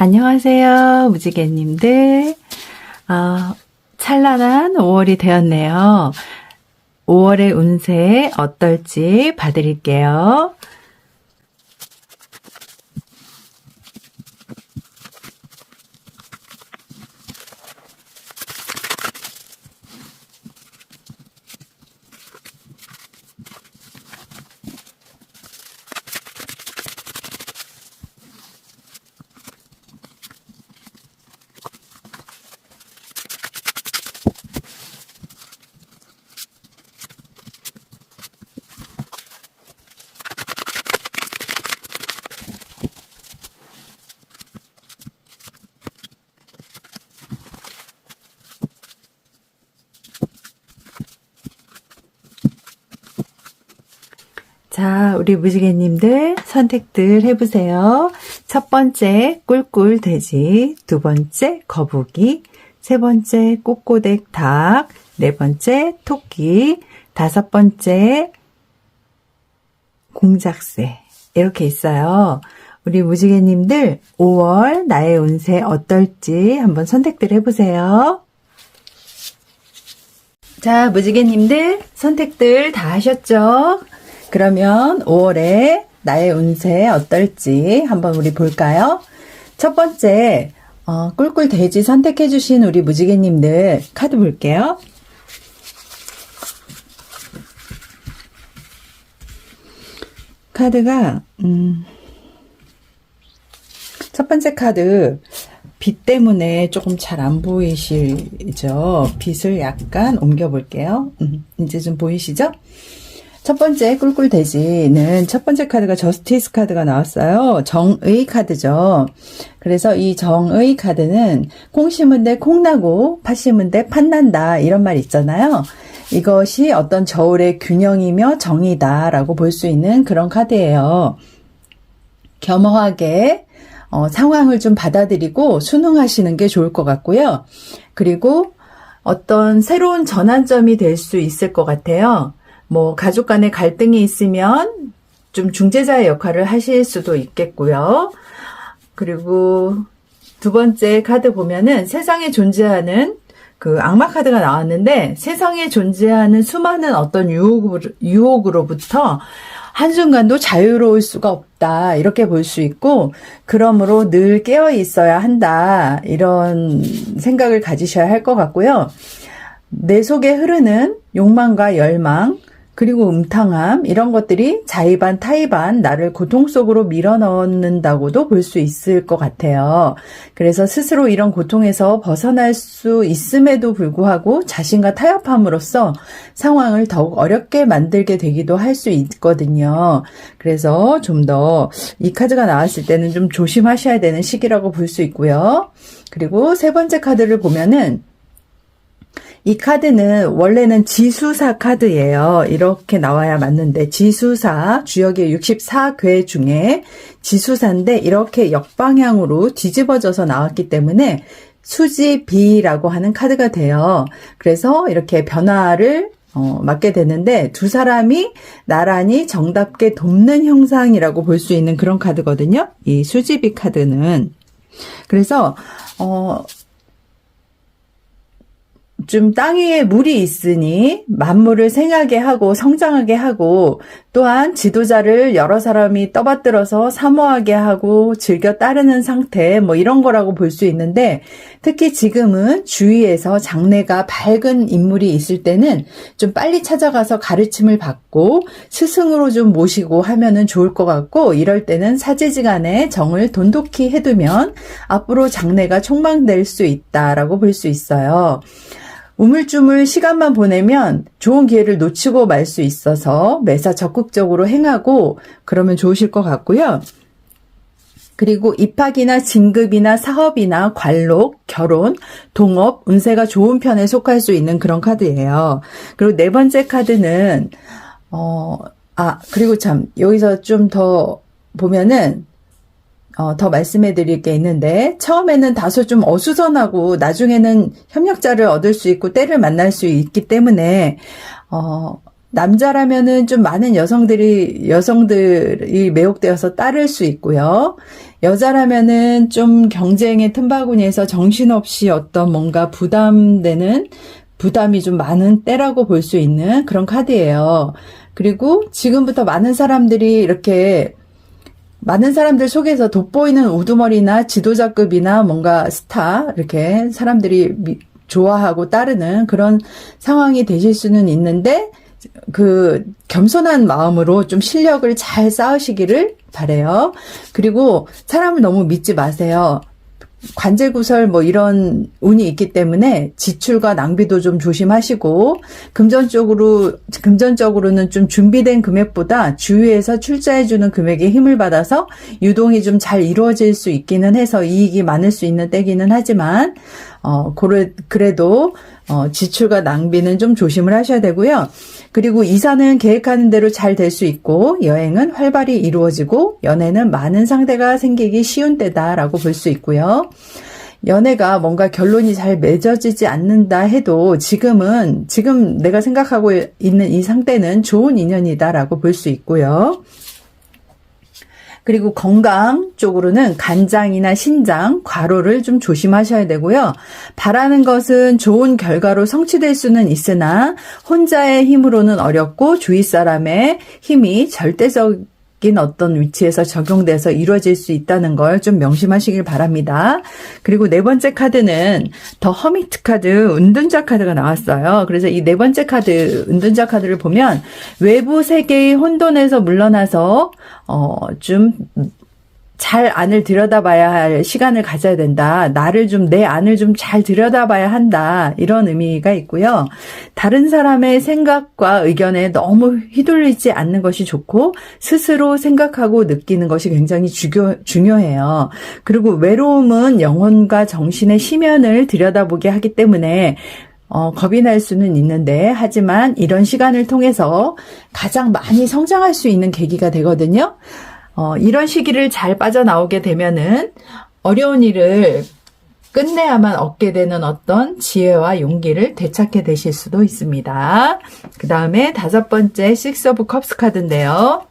안녕하세요, 무지개님들. 찬란한 5월이 되었네요. 5월의 운세 어떨지 봐드릴게요. 자, 우리 무지개님들 선택들 해보세요. 첫 번째 꿀꿀돼지, 두 번째 거북이, 세 번째 꼬꼬댁 닭, 네 번째 토끼, 다섯 번째 공작새 이렇게 있어요. 우리 무지개님들 5월 나의 운세 어떨지 한번 선택들 해보세요. 자, 무지개님들 선택들 다 하셨죠? 그러면 5월에 나의 운세 어떨지 한번 우리 볼까요? 첫 번째 꿀꿀돼지 선택해 주신 우리 무지개님들 카드 볼게요. 카드가 첫 번째 카드 빛 때문에 조금 잘 안 보이시죠? 빛을 약간 옮겨 볼게요. 이제 좀 보이시죠? 첫 번째 꿀꿀돼지는 첫 번째 카드가 저스티스 카드가 나왔어요. 정의 카드죠. 그래서 이 정의 카드는 콩 심은 데 콩나고 팥 심은 데 팥난다 이런 말 있잖아요. 이것이 어떤 저울의 균형이며 정의다라고 볼 수 있는 그런 카드예요. 겸허하게 상황을 좀 받아들이고 순응하시는 게 좋을 것 같고요. 그리고 어떤 새로운 전환점이 될 수 있을 것 같아요. 뭐 가족 간의 갈등이 있으면 좀 중재자의 역할을 하실 수도 있겠고요. 그리고 두 번째 카드 보면은 세상에 존재하는 그 악마 카드가 나왔는데 세상에 존재하는 수많은 어떤 유혹으로부터 한순간도 자유로울 수가 없다 이렇게 볼 수 있고 그러므로 늘 깨어 있어야 한다 이런 생각을 가지셔야 할 것 같고요. 내 속에 흐르는 욕망과 열망 그리고 음탕함 이런 것들이 자의반 타의반 나를 고통 속으로 밀어넣는다고도 볼 수 있을 것 같아요. 그래서 스스로 이런 고통에서 벗어날 수 있음에도 불구하고 자신과 타협함으로써 상황을 더욱 어렵게 만들게 되기도 할 수 있거든요. 그래서 좀 더 이 카드가 나왔을 때는 좀 조심하셔야 되는 시기라고 볼 수 있고요. 그리고 세 번째 카드를 보면은 이 카드는 원래는 지수사 카드예요. 이렇게 나와야 맞는데 지수사 주역의 64궤 중에 지수사인데 이렇게 역방향으로 뒤집어져서 나왔기 때문에 수지비라고 하는 카드가 돼요. 그래서 이렇게 변화를 맞게 되는데 두 사람이 나란히 정답게 돕는 형상이라고 볼 수 있는 그런 카드거든요. 이 수지비 카드는. 그래서 좀 땅 위에 물이 있으니 만물을 생하게 하고 성장하게 하고 또한 지도자를 여러 사람이 떠받들어서 사모하게 하고 즐겨 따르는 상태 뭐 이런 거라고 볼 수 있는데 특히 지금은 주위에서 장래가 밝은 인물이 있을 때는 좀 빨리 찾아가서 가르침을 받고 스승으로 좀 모시고 하면은 좋을 것 같고 이럴 때는 사제지간에 정을 돈독히 해두면 앞으로 장래가 촉망될 수 있다라고 볼 수 있어요. 우물쭈물 시간만 보내면 좋은 기회를 놓치고 말 수 있어서 매사 적극적으로 행하고 그러면 좋으실 것 같고요. 그리고 입학이나 진급이나 사업이나 관록, 결혼, 동업, 운세가 좋은 편에 속할 수 있는 그런 카드예요. 그리고 네 번째 카드는 그리고 참 여기서 좀 더 보면은 더 말씀해 드릴 게 있는데 처음에는 다소 좀 어수선하고 나중에는 협력자를 얻을 수 있고 때를 만날 수 있기 때문에 남자라면은 좀 많은 여성들이 매혹되어서 따를 수 있고요. 여자라면은 좀 경쟁의 틈바구니에서 정신없이 어떤 뭔가 부담이 좀 많은 때라고 볼 수 있는 그런 카드예요. 그리고 지금부터 많은 사람들 속에서 돋보이는 우두머리나 지도자급이나 뭔가 스타, 이렇게 사람들이 좋아하고 따르는 그런 상황이 되실 수는 있는데, 겸손한 마음으로 좀 실력을 잘 쌓으시기를 바래요. 그리고 사람을 너무 믿지 마세요. 관제구설 이런 운이 있기 때문에 지출과 낭비도 좀 조심하시고, 금전적으로는 좀 준비된 금액보다 주위에서 출자해주는 금액에 힘을 받아서 유동이 좀 잘 이루어질 수 있기는 해서 이익이 많을 수 있는 때기는 하지만, 그래도 지출과 낭비는 좀 조심을 하셔야 되고요. 그리고 이사는 계획하는 대로 잘 될 수 있고, 여행은 활발히 이루어지고, 연애는 많은 상대가 생기기 쉬운 때다라고 볼 수 있고요. 연애가 뭔가 결론이 잘 맺어지지 않는다 해도 지금 내가 생각하고 있는 이 상태는 좋은 인연이다라고 볼 수 있고요. 그리고 건강 쪽으로는 간장이나 신장, 과로를 좀 조심하셔야 되고요. 바라는 것은 좋은 결과로 성취될 수는 있으나 혼자의 힘으로는 어렵고 주위 사람의 힘이 절대적인 어떤 위치에서 적용돼서 이루어질 수 있다는 걸 좀 명심하시길 바랍니다. 그리고 네 번째 카드는 더 허미트 카드, 은둔자 카드가 나왔어요. 그래서 이 네 번째 카드, 은둔자 카드를 보면 외부 세계의 혼돈에서 물러나서 좀 잘 안을 들여다봐야 할 시간을 가져야 된다. 내 안을 좀 잘 들여다봐야 한다. 이런 의미가 있고요. 다른 사람의 생각과 의견에 너무 휘둘리지 않는 것이 좋고 스스로 생각하고 느끼는 것이 굉장히 중요해요. 그리고 외로움은 영혼과 정신의 심연을 들여다보게 하기 때문에 겁이 날 수는 있는데, 하지만 이런 시간을 통해서 가장 많이 성장할 수 있는 계기가 되거든요. 이런 시기를 잘 빠져나오게 되면은 어려운 일을 끝내야만 얻게 되는 어떤 지혜와 용기를 되찾게 되실 수도 있습니다. 그 다음에 다섯 번째 Six of Cups 카드인데요.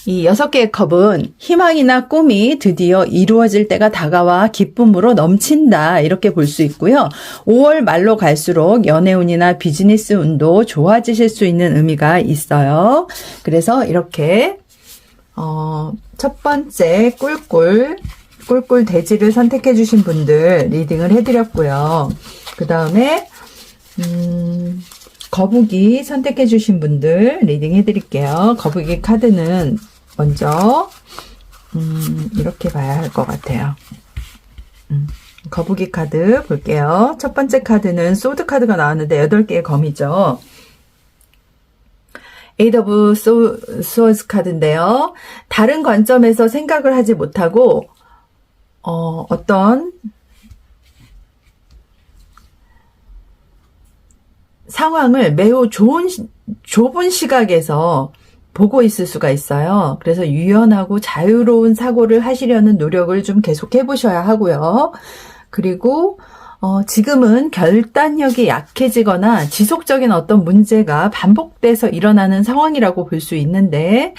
이 6개의 컵은 희망이나 꿈이 드디어 이루어질 때가 다가와 기쁨으로 넘친다, 이렇게 볼 수 있고요. 5월 말로 갈수록 연애운이나 비즈니스 운도 좋아지실 수 있는 의미가 있어요. 그래서 이렇게 첫 번째 꿀꿀 돼지를 선택해 주신 분들 리딩을 해드렸고요. 그 다음에 거북이 선택해 주신 분들 리딩 해드릴게요. 거북이 카드는 먼저 이렇게 봐야 할 것 같아요. 거북이 카드 볼게요. 첫 번째 카드는 소드 카드가 나왔는데 8개의 검이죠. 에이드 오브 스워즈 카드인데요. 다른 관점에서 생각을 하지 못하고 어떤 상황을 매우 좁은 시각에서 보고 있을 수가 있어요. 그래서 유연하고 자유로운 사고를 하시려는 노력을 좀 계속 해보셔야 하고요. 그리고 지금은 결단력이 약해지거나 지속적인 어떤 문제가 반복돼서 일어나는 상황이라고 볼 수 있는데,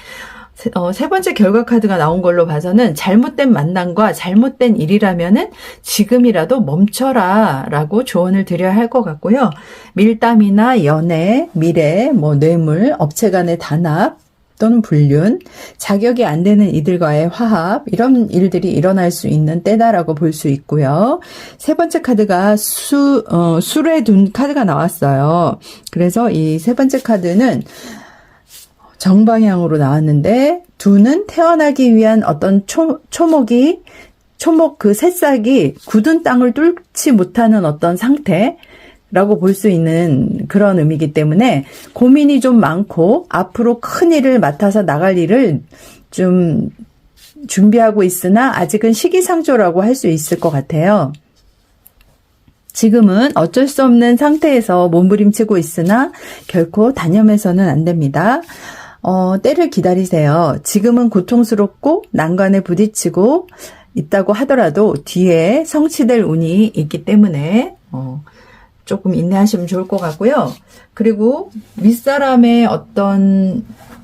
세 번째 결과 카드가 나온 걸로 봐서는 잘못된 만남과 잘못된 일이라면은 지금이라도 멈춰라 라고 조언을 드려야 할 것 같고요. 밀담이나 연애, 미래, 뇌물, 업체 간의 단합 또는 불륜, 자격이 안 되는 이들과의 화합, 이런 일들이 일어날 수 있는 때다라고 볼 수 있고요. 세 번째 카드가 술에 둔 카드가 나왔어요. 그래서 이 세 번째 카드는 정방향으로 나왔는데, 두는 태어나기 위한 어떤 초목 그 새싹이 굳은 땅을 뚫지 못하는 어떤 상태라고 볼 수 있는 그런 의미이기 때문에 고민이 좀 많고 앞으로 큰 일을 맡아서 나갈 일을 좀 준비하고 있으나 아직은 시기상조라고 할 수 있을 것 같아요. 지금은 어쩔 수 없는 상태에서 몸부림치고 있으나 결코 단념해서는 안 됩니다. 때를 기다리세요. 지금은 고통스럽고 난관에 부딪히고 있다고 하더라도 뒤에 성취될 운이 있기 때문에 조금 인내하시면 좋을 것 같고요. 그리고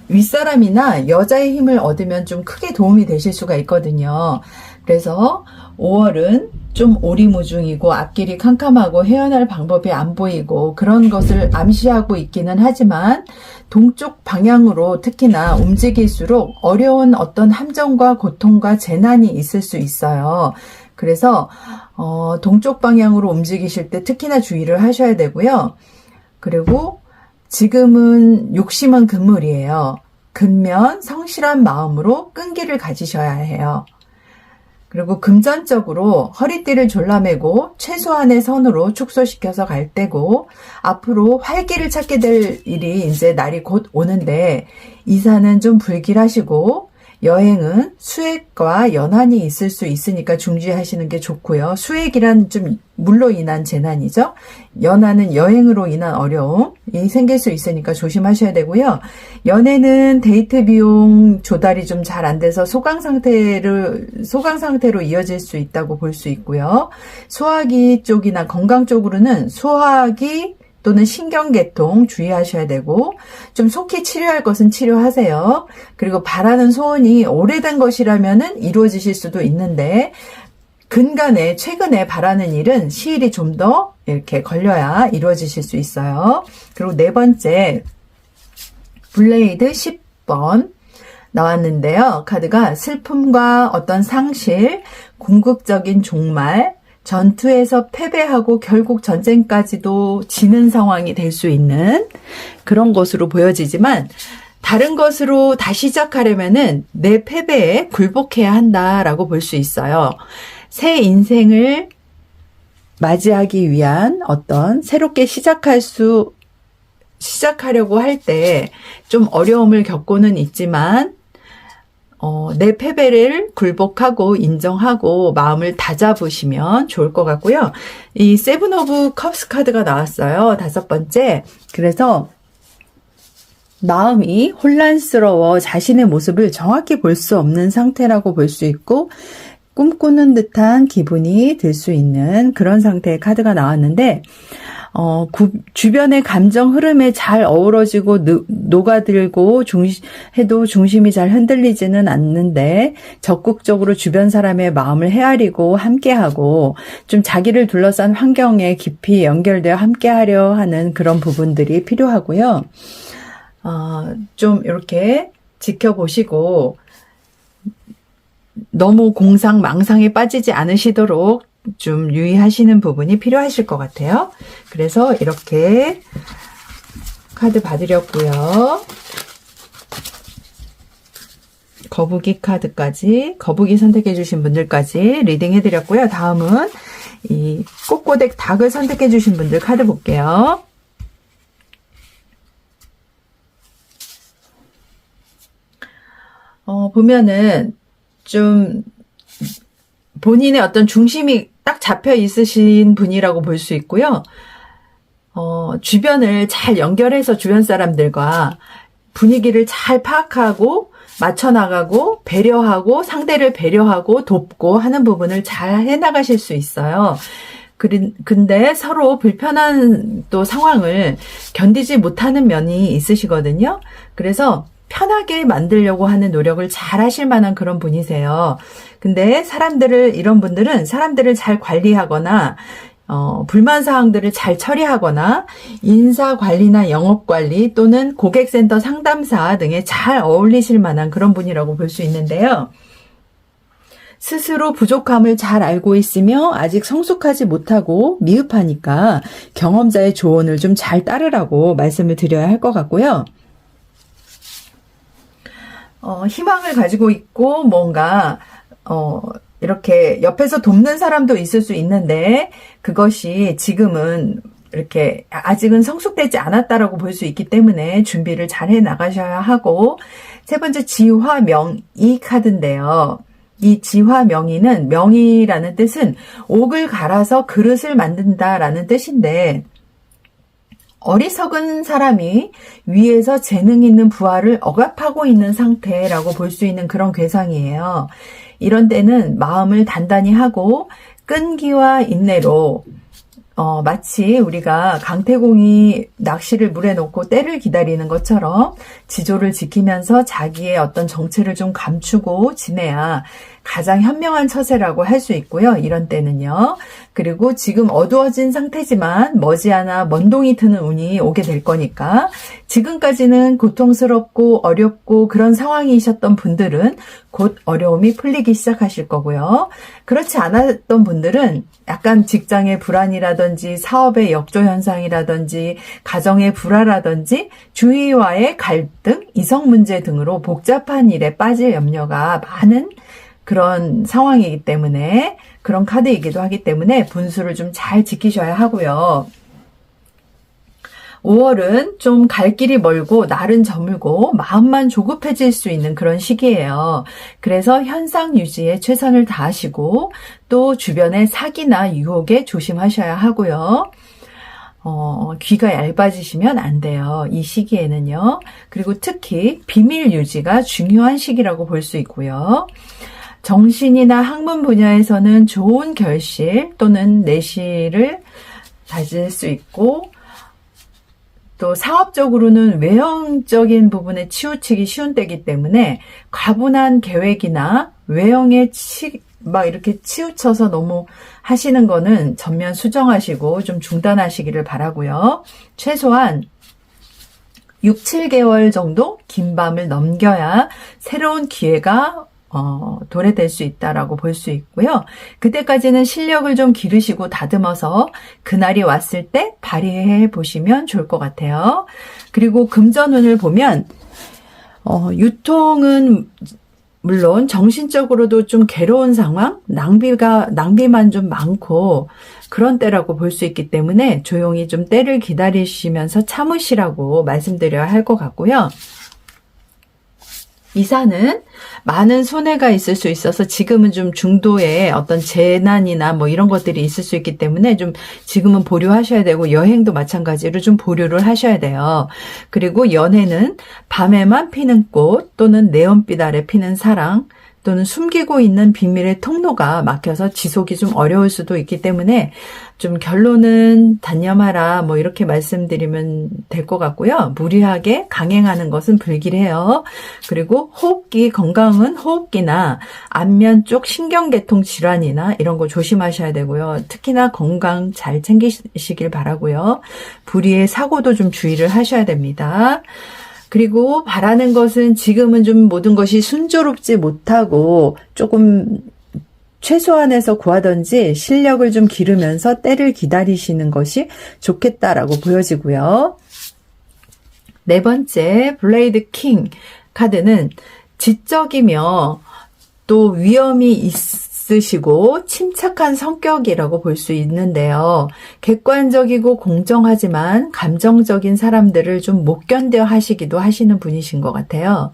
윗사람이나 여자의 힘을 얻으면 좀 크게 도움이 되실 수가 있거든요. 그래서 5월은 좀 오리무중이고 앞길이 캄캄하고 헤어날 방법이 안 보이고 그런 것을 암시하고 있기는 하지만 동쪽 방향으로 특히나 움직일수록 어려운 어떤 함정과 고통과 재난이 있을 수 있어요. 그래서 동쪽 방향으로 움직이실 때 특히나 주의를 하셔야 되고요. 그리고 지금은 욕심은 금물이에요. 근면 성실한 마음으로 끈기를 가지셔야 해요. 그리고 금전적으로 허리띠를 졸라매고 최소한의 선으로 축소시켜서 갈 때고 앞으로 활기를 찾게 될 일이 이제 날이 곧 오는데 이사는 좀 불길하시고 여행은 수액과 연한이 있을 수 있으니까 중지하시는 게 좋고요. 수액이란 좀 물로 인한 재난이죠. 연한은 여행으로 인한 어려움이 생길 수 있으니까 조심하셔야 되고요. 연애는 데이트 비용 조달이 좀 잘 안 돼서 소강 상태로 이어질 수 있다고 볼 수 있고요. 소화기 쪽이나 건강 쪽으로는 소화기 또는 신경계통 주의하셔야 되고 좀 속히 치료할 것은 치료하세요. 그리고 바라는 소원이 오래된 것이라면은 이루어지실 수도 있는데 최근에 바라는 일은 시일이 좀 더 이렇게 걸려야 이루어지실 수 있어요. 그리고 네 번째 블레이드 10번 나왔는데요. 카드가 슬픔과 어떤 상실, 궁극적인 종말, 전투에서 패배하고 결국 전쟁까지도 지는 상황이 될 수 있는 그런 것으로 보여지지만 다른 것으로 다시 시작하려면은 내 패배에 굴복해야 한다라고 볼 수 있어요. 새 인생을 맞이하기 위한 어떤 새롭게 시작하려고 할 때 좀 어려움을 겪고는 있지만 내 패배를 굴복하고 인정하고 마음을 다잡으시면 좋을 것 같고요. 이 세븐 오브 컵스 카드가 나왔어요. 5번째. 그래서 마음이 혼란스러워 자신의 모습을 정확히 볼 수 없는 상태라고 볼 수 있고 꿈꾸는 듯한 기분이 들 수 있는 그런 상태의 카드가 나왔는데 주변의 감정 흐름에 잘 어우러지고 녹아들고 해도 중심이 잘 흔들리지는 않는데 적극적으로 주변 사람의 마음을 헤아리고 함께하고 좀 자기를 둘러싼 환경에 깊이 연결되어 함께하려 하는 그런 부분들이 필요하고요. 좀 이렇게 지켜보시고 너무 망상에 빠지지 않으시도록 좀 유의하시는 부분이 필요하실 것 같아요. 그래서 이렇게 카드 봐드렸고요. 거북이 카드까지, 거북이 선택해 주신 분들까지 리딩 해드렸고요. 다음은 이 꼬꼬댁 닭을 선택해 주신 분들 카드 볼게요. 보면은 좀 본인의 어떤 중심이 딱 잡혀 있으신 분이라고 볼 수 있고요. 주변을 잘 연결해서 주변 사람들과 분위기를 잘 파악하고 맞춰나가고 배려하고 상대를 배려하고 돕고 하는 부분을 잘 해나가실 수 있어요. 근데 서로 불편한 또 상황을 견디지 못하는 면이 있으시거든요. 그래서 편하게 만들려고 하는 노력을 잘 하실 만한 그런 분이세요. 근데 이런 분들은 사람들을 잘 관리하거나, 불만사항들을 잘 처리하거나, 인사관리나 영업관리 또는 고객센터 상담사 등에 잘 어울리실 만한 그런 분이라고 볼 수 있는데요. 스스로 부족함을 잘 알고 있으며 아직 성숙하지 못하고 미흡하니까 경험자의 조언을 좀 잘 따르라고 말씀을 드려야 할 것 같고요. 희망을 가지고 있고 뭔가 이렇게 옆에서 돕는 사람도 있을 수 있는데 그것이 지금은 이렇게 아직은 성숙되지 않았다라고 볼 수 있기 때문에 준비를 잘 해 나가셔야 하고 세 번째 지화명이 카드인데요. 이 지화명의는 명의라는 뜻은 옥을 갈아서 그릇을 만든다라는 뜻인데 어리석은 사람이 위에서 재능 있는 부하를 억압하고 있는 상태라고 볼 수 있는 그런 괴상이에요. 이런 때는 마음을 단단히 하고 끈기와 인내로 마치 우리가 강태공이 낚시를 물에 놓고 때를 기다리는 것처럼 지조를 지키면서 자기의 어떤 정체를 좀 감추고 지내야 가장 현명한 처세라고 할 수 있고요. 이런 때는요. 그리고 지금 어두워진 상태지만 머지않아 먼동이 트는 운이 오게 될 거니까 지금까지는 고통스럽고 어렵고 그런 상황이셨던 분들은 곧 어려움이 풀리기 시작하실 거고요. 그렇지 않았던 분들은 약간 직장의 불안이라든지 사업의 역조 현상이라든지 가정의 불화라든지 주위와의 갈등, 이성 문제 등으로 복잡한 일에 빠질 염려가 많은 그런 상황이기 때문에 그런 카드이기도 하기 때문에 분수를 좀 잘 지키셔야 하고요. 5월은 좀 갈 길이 멀고 날은 저물고 마음만 조급해질 수 있는 그런 시기예요. 그래서 현상 유지에 최선을 다하시고 또 주변의 사기나 유혹에 조심하셔야 하고요. 귀가 얇아지시면 안 돼요. 이 시기에는요. 그리고 특히 비밀 유지가 중요한 시기라고 볼 수 있고요. 정신이나 학문 분야에서는 좋은 결실 또는 내실을 가질 수 있고 또 사업적으로는 외형적인 부분에 치우치기 쉬운 때이기 때문에 과분한 계획이나 외형에 막 이렇게 치우쳐서 너무 하시는 거는 전면 수정하시고 좀 중단하시기를 바라고요. 최소한 6, 7개월 정도 긴 밤을 넘겨야 새로운 기회가 도래될 수 있다라고 볼 수 있고요. 그때까지는 실력을 좀 기르시고 다듬어서 그날이 왔을 때 발휘해 보시면 좋을 것 같아요. 그리고 금전운을 보면 유통은 물론 정신적으로도 좀 괴로운 상황, 낭비만 좀 많고 그런 때라고 볼 수 있기 때문에 조용히 좀 때를 기다리시면서 참으시라고 말씀드려야 할 것 같고요. 이사는 많은 손해가 있을 수 있어서 지금은 좀 중도에 어떤 재난이나 뭐 이런 것들이 있을 수 있기 때문에 좀 지금은 보류하셔야 되고 여행도 마찬가지로 좀 보류를 하셔야 돼요. 그리고 연애는 밤에만 피는 꽃 또는 네온빛 아래 피는 사랑 또는 숨기고 있는 비밀의 통로가 막혀서 지속이 좀 어려울 수도 있기 때문에 좀 결론은 단념하라 뭐 이렇게 말씀드리면 될 것 같고요. 무리하게 강행하는 것은 불길해요. 그리고 호흡기 건강은 호흡기나 안면 쪽 신경계통 질환이나 이런 거 조심하셔야 되고요. 특히나 건강 잘 챙기시길 바라고요. 불의의 사고도 좀 주의를 하셔야 됩니다. 그리고 바라는 것은 지금은 좀 모든 것이 순조롭지 못하고 조금 최소한에서 구하든지 실력을 좀 기르면서 때를 기다리시는 것이 좋겠다라고 보여지고요. 네 번째 블레이드 킹 카드는 지적이며 또 위험이 있으시고 침착한 성격이라고 볼 수 있는데요. 객관적이고 공정하지만 감정적인 사람들을 좀 못 견뎌 하시기도 하시는 분이신 것 같아요.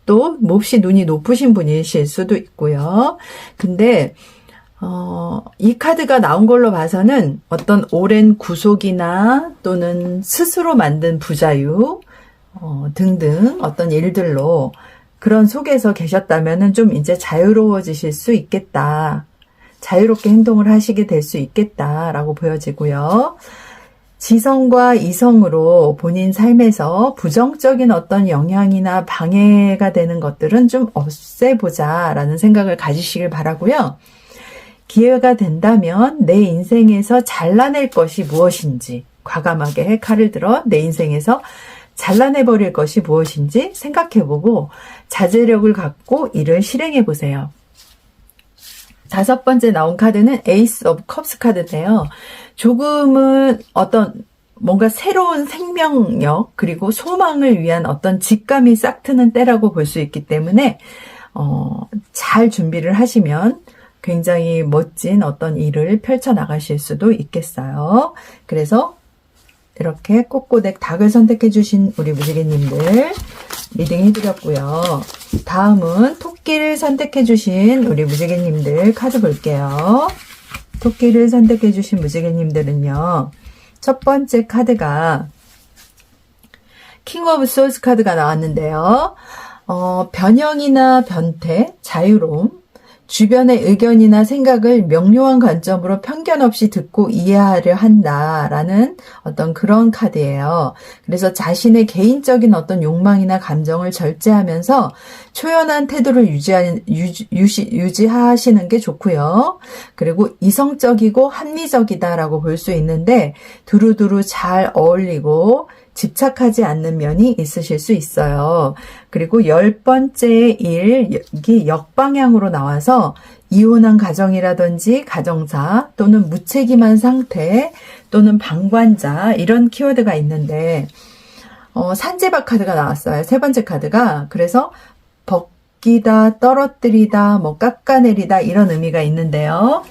또 몹시 눈이 높으신 분이실 수도 있고요. 근데 이 카드가 나온 걸로 봐서는 어떤 오랜 구속이나 또는 스스로 만든 부자유 등등 어떤 일들로 그런 속에서 계셨다면은 좀 이제 자유로워지실 수 있겠다. 자유롭게 행동을 하시게 될 수 있겠다라고 보여지고요. 지성과 이성으로 본인 삶에서 부정적인 어떤 영향이나 방해가 되는 것들은 좀 없애보자라는 생각을 가지시길 바라고요. 기회가 된다면 내 인생에서 잘라낼 것이 무엇인지 과감하게 칼을 들어 내 인생에서 잘라내버릴 것이 무엇인지 생각해보고 자제력을 갖고 이를 실행해보세요. 다섯 번째 나온 카드는 에이스 오브 컵스 카드인데요. 조금은 어떤 뭔가 새로운 생명력 그리고 소망을 위한 어떤 직감이 싹 트는 때라고 볼 수 있기 때문에 잘 준비를 하시면 굉장히 멋진 어떤 일을 펼쳐나가실 수도 있겠어요. 그래서 이렇게 꽃고덱 닭을 선택해 주신 우리 무지개님들 리딩 해드렸고요. 다음은 토끼를 선택해 주신 우리 무지개님들 카드 볼게요. 토끼를 선택해 주신 무지개님들은요. 첫 번째 카드가 킹 오브 소울스 카드가 나왔는데요. 변형이나 변태, 자유로움, 주변의 의견이나 생각을 명료한 관점으로 편견 없이 듣고 이해하려 한다라는 어떤 그런 카드예요. 그래서 자신의 개인적인 어떤 욕망이나 감정을 절제하면서 초연한 태도를 유지하시는 게 좋고요. 그리고 이성적이고 합리적이다라고 볼 수 있는데 두루두루 잘 어울리고 집착하지 않는 면이 있으실 수 있어요. 그리고 10번째 일, 이게 역방향으로 나와서 이혼한 가정이라든지 가정사 또는 무책임한 상태 또는 방관자 이런 키워드가 있는데 산제박 카드가 나왔어요. 세 번째 카드가. 그래서 벗기다, 떨어뜨리다, 뭐 깎아내리다 이런 의미가 있는데요.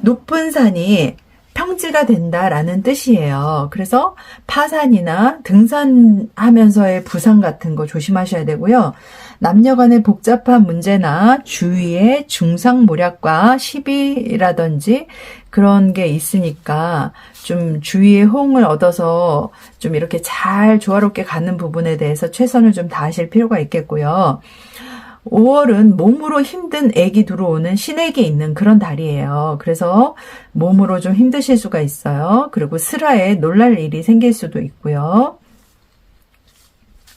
높은 산이 평지가 된다라는 뜻이에요. 그래서 파산이나 등산하면서의 부상 같은 거 조심하셔야 되고요. 남녀 간의 복잡한 문제나 주위의 중상모략과 시비라든지 그런 게 있으니까 좀 주위의 호응을 얻어서 좀 이렇게 잘 조화롭게 가는 부분에 대해서 최선을 좀 다하실 필요가 있겠고요. 5월은 몸으로 힘든 액이 들어오는 신액이 있는 그런 달이에요. 그래서 몸으로 좀 힘드실 수가 있어요. 그리고 슬하에 놀랄 일이 생길 수도 있고요.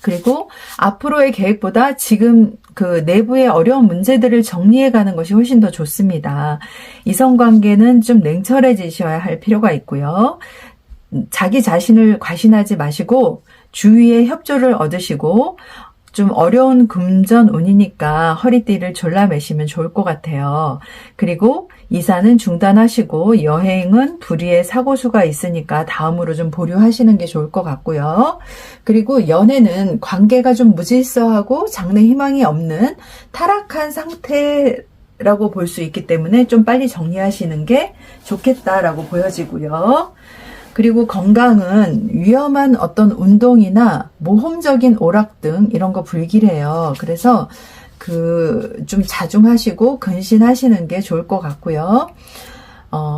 그리고 앞으로의 계획보다 지금 그 내부의 어려운 문제들을 정리해 가는 것이 훨씬 더 좋습니다. 이성관계는 좀 냉철해지셔야 할 필요가 있고요. 자기 자신을 과신하지 마시고 주위의 협조를 얻으시고 좀 어려운 금전운이니까 허리띠를 졸라매시면 좋을 것 같아요. 그리고 이사는 중단하시고 여행은 불의의 사고수가 있으니까 다음으로 좀 보류하시는 게 좋을 것 같고요. 그리고 연애는 관계가 좀 무질서하고 장래 희망이 없는 타락한 상태라고 볼 수 있기 때문에 좀 빨리 정리하시는 게 좋겠다라고 보여지고요. 그리고 건강은 위험한 어떤 운동이나 모험적인 오락 등 이런 거 불길해요. 그래서 좀 자중하시고 근신하시는 게 좋을 것 같고요.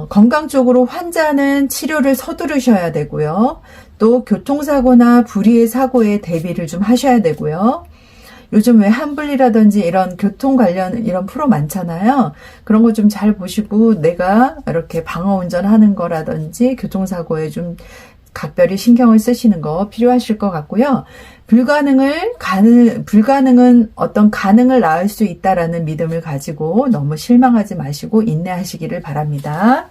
건강 쪽으로 환자는 치료를 서두르셔야 되고요. 또 교통사고나 불의의 사고에 대비를 좀 하셔야 되고요. 요즘 왜 한블리라든지 이런 교통 관련 이런 프로 많잖아요. 그런 거 좀 잘 보시고 내가 이렇게 방어 운전하는 거라든지 교통사고에 좀 각별히 신경을 쓰시는 거 필요하실 것 같고요. 불가능은 어떤 가능을 낳을 수 있다라는 믿음을 가지고 너무 실망하지 마시고 인내하시기를 바랍니다.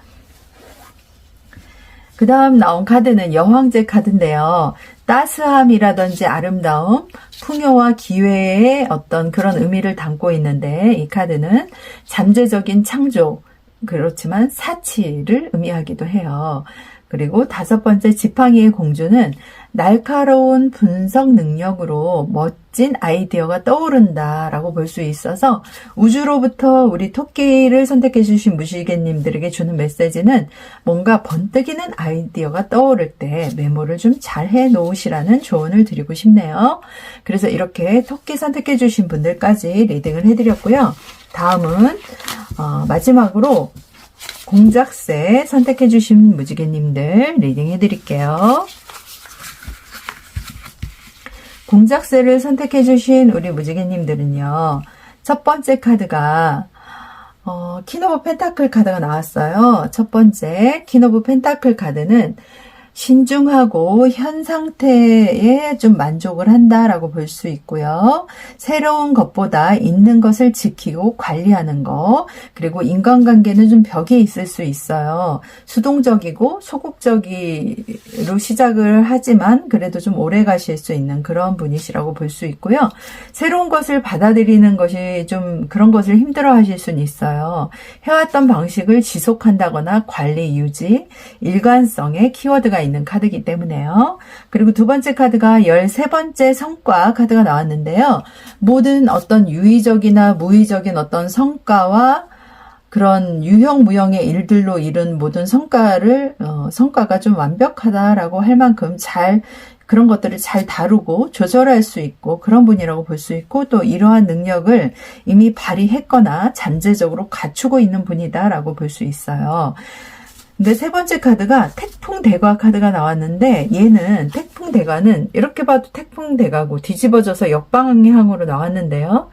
그 다음 나온 카드는 여황제 카드인데요. 따스함이라든지 아름다움, 풍요와 기회의 어떤 그런 의미를 담고 있는데 이 카드는 잠재적인 창조, 그렇지만 사치를 의미하기도 해요. 그리고 5번째 지팡이의 공주는 날카로운 분석 능력으로 멋진 아이디어가 떠오른다라고 볼 수 있어서 우주로부터 우리 토끼를 선택해 주신 무지개님들에게 주는 메시지는 뭔가 번뜩이는 아이디어가 떠오를 때 메모를 좀 잘 해놓으시라는 조언을 드리고 싶네요. 그래서 이렇게 토끼 선택해 주신 분들까지 리딩을 해드렸고요. 다음은 마지막으로 공작새 선택해 주신 무지개님들 리딩 해드릴게요. 공작새를 선택해 주신 우리 무지개님들은요. 첫 번째 카드가 퀸 오브 펜타클 카드가 나왔어요. 첫 번째 퀸 오브 펜타클 카드는 신중하고 현 상태에 좀 만족을 한다라고 볼 수 있고요. 새로운 것보다 있는 것을 지키고 관리하는 거, 그리고 인간관계는 좀 벽이 있을 수 있어요. 수동적이고 소극적으로 시작을 하지만 그래도 좀 오래 가실 수 있는 그런 분이시라고 볼 수 있고요. 새로운 것을 받아들이는 것이 좀 그런 것을 힘들어 하실 수는 있어요. 해왔던 방식을 지속한다거나 관리 유지, 일관성의 키워드가 있는 카드이기 때문에요. 그리고 두 번째 카드가 13번째 성과 카드가 나왔는데요. 모든 어떤 유의적이나 무의적인 어떤 성과와 그런 유형무형의 일들로 이룬 모든 성과가 좀 완벽하다라고 할 만큼 그런 것들을 잘 다루고 조절할 수 있고 그런 분이라고 볼 수 있고 또 이러한 능력을 이미 발휘했거나 잠재적으로 갖추고 있는 분이다라고 볼 수 있어요. 근데 세 번째 카드가 태풍대과 카드가 나왔는데 얘는 태풍대과는 이렇게 봐도 태풍대과고 뒤집어져서 역방향으로 나왔는데요.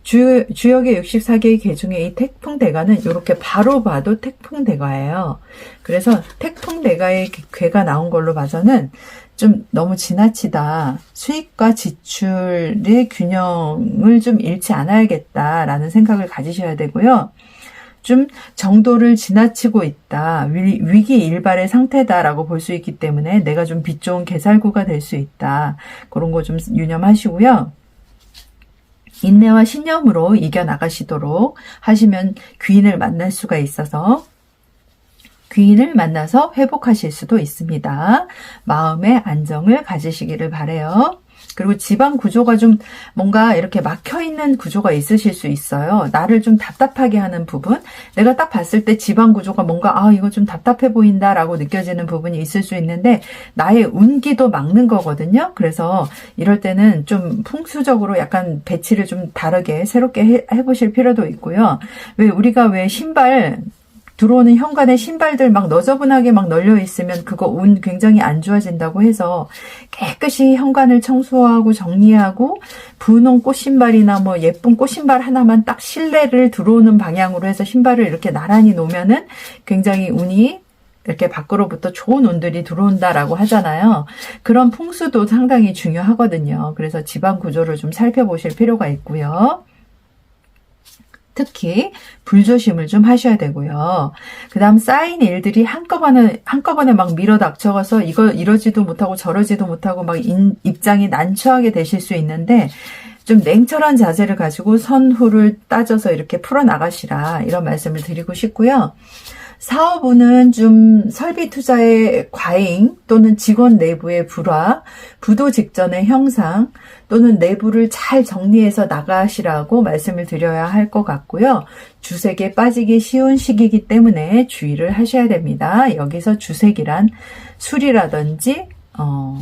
주역의 64개의 개 중에 이 태풍대가는 이렇게 바로 봐도 태풍대가예요. 그래서 태풍대가의 괴가 나온 걸로 봐서는 좀 너무 지나치다. 수익과 지출의 균형을 좀 잃지 않아야겠다라는 생각을 가지셔야 되고요. 좀 정도를 지나치고 있다. 위기 일발의 상태다라고 볼 수 있기 때문에 내가 좀 빛 좋은 개살구가 될 수 있다. 그런 거 좀 유념하시고요. 인내와 신념으로 이겨나가시도록 하시면 귀인을 만날 수가 있어서 귀인을 만나서 회복하실 수도 있습니다. 마음의 안정을 가지시기를 바라요. 그리고 집안 구조가 좀 뭔가 이렇게 막혀있는 구조가 있으실 수 있어요. 나를 좀 답답하게 하는 부분, 내가 딱 봤을 때 집안 구조가 뭔가 이거 좀 답답해 보인다 라고 느껴지는 부분이 있을 수 있는데 나의 운기도 막는 거거든요. 그래서 이럴 때는 좀 풍수적으로 약간 배치를 좀 다르게 새롭게 해보실 필요도 있고요. 우리가 왜 신발 들어오는 현관에 신발들 막 너저분하게 막 널려 있으면 그거 운 굉장히 안 좋아진다고 해서 깨끗이 현관을 청소하고 정리하고 분홍 꽃신발이나 뭐 예쁜 꽃신발 하나만 딱 실내를 들어오는 방향으로 해서 신발을 이렇게 나란히 놓으면은 굉장히 운이 이렇게 밖으로부터 좋은 운들이 들어온다라고 하잖아요. 그런 풍수도 상당히 중요하거든요. 그래서 집안 구조를 좀 살펴보실 필요가 있고요. 특히 불조심을 좀 하셔야 되고요. 그 다음 쌓인 일들이 한꺼번에 막 밀어 닥쳐가서 이거 이러지도 못하고 저러지도 못하고 막 입장이 난처하게 되실 수 있는데 좀 냉철한 자세를 가지고 선후를 따져서 이렇게 풀어나가시라 이런 말씀을 드리고 싶고요. 사업운은 좀 설비 투자의 과잉 또는 직원 내부의 불화, 부도 직전의 형상 또는 내부를 잘 정리해서 나가시라고 말씀을 드려야 할 것 같고요. 주색에 빠지기 쉬운 시기이기 때문에 주의를 하셔야 됩니다. 여기서 주색이란 술이라든지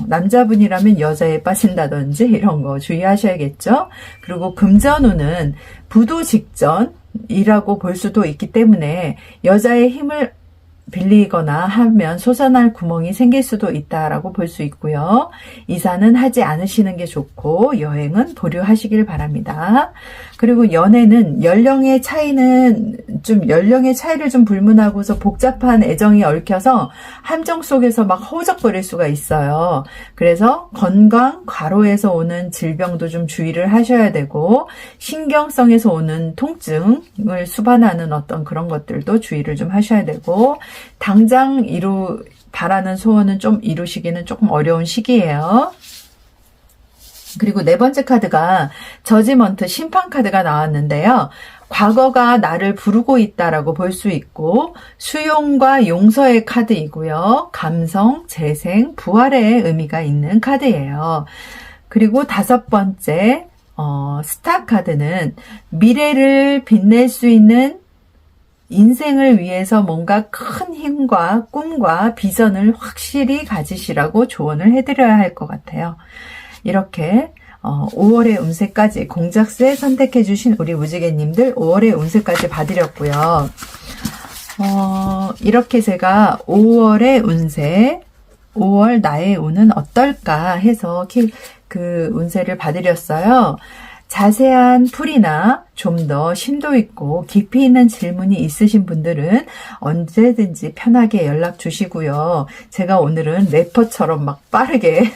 남자분이라면 여자에 빠진다든지 이런 거 주의하셔야겠죠. 그리고 금전운은 부도 직전이라고 볼 수도 있기 때문에 여자의 힘을 빌리거나 하면 솟아날 구멍이 생길 수도 있다라고 볼 수 있고요. 이사는 하지 않으시는 게 좋고 여행은 보류하시길 바랍니다. 그리고 연애는 연령의 차이를 좀 불문하고서 복잡한 애정이 얽혀서 함정 속에서 막 허우적거릴 수가 있어요. 그래서 건강, 과로에서 오는 질병도 좀 주의를 하셔야 되고 신경성에서 오는 통증을 수반하는 어떤 그런 것들도 주의를 좀 하셔야 되고 당장 바라는 소원은 좀 이루시기는 조금 어려운 시기예요. 그리고 네 번째 카드가 저지먼트 심판 카드가 나왔는데요. 과거가 나를 부르고 있다라고 볼 수 있고 수용과 용서의 카드이고요. 감성, 재생, 부활의 의미가 있는 카드예요. 그리고 다섯 번째 스타 카드는 미래를 빛낼 수 있는 인생을 위해서 뭔가 큰 힘과 꿈과 비전을 확실히 가지시라고 조언을 해드려야 할 것 같아요. 이렇게 5월의 운세까지 공작새 선택해 주신 우리 무지개님들 5월의 운세까지 봐드렸고요. 이렇게 제가 5월의 운세, 5월 나의 운은 어떨까 해서 그 운세를 봐드렸어요. 자세한 풀이나 좀 더 심도 있고 깊이 있는 질문이 있으신 분들은 언제든지 편하게 연락 주시고요. 제가 오늘은 래퍼처럼 막 빠르게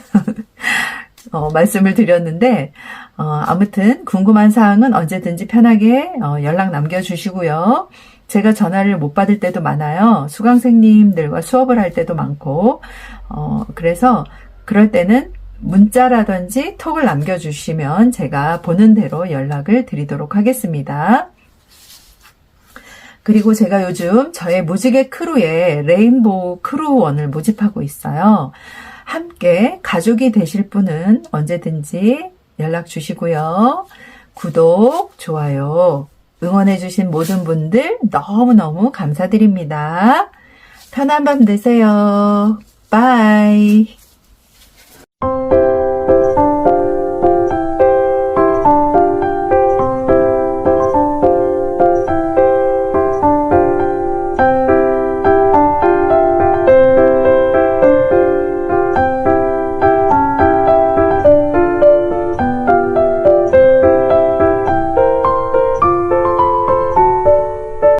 말씀을 드렸는데 아무튼 궁금한 사항은 언제든지 편하게 연락 남겨주시고요. 제가 전화를 못 받을 때도 많아요. 수강생님들과 수업을 할 때도 많고 그래서 그럴 때는 문자라든지 톡을 남겨주시면 제가 보는 대로 연락을 드리도록 하겠습니다. 그리고 제가 요즘 저의 무지개 크루에 레인보우 크루원을 모집하고 있어요. 함께 가족이 되실 분은 언제든지 연락 주시고요. 구독, 좋아요, 응원해주신 모든 분들 너무너무 감사드립니다. 편한 밤 되세요. 바이.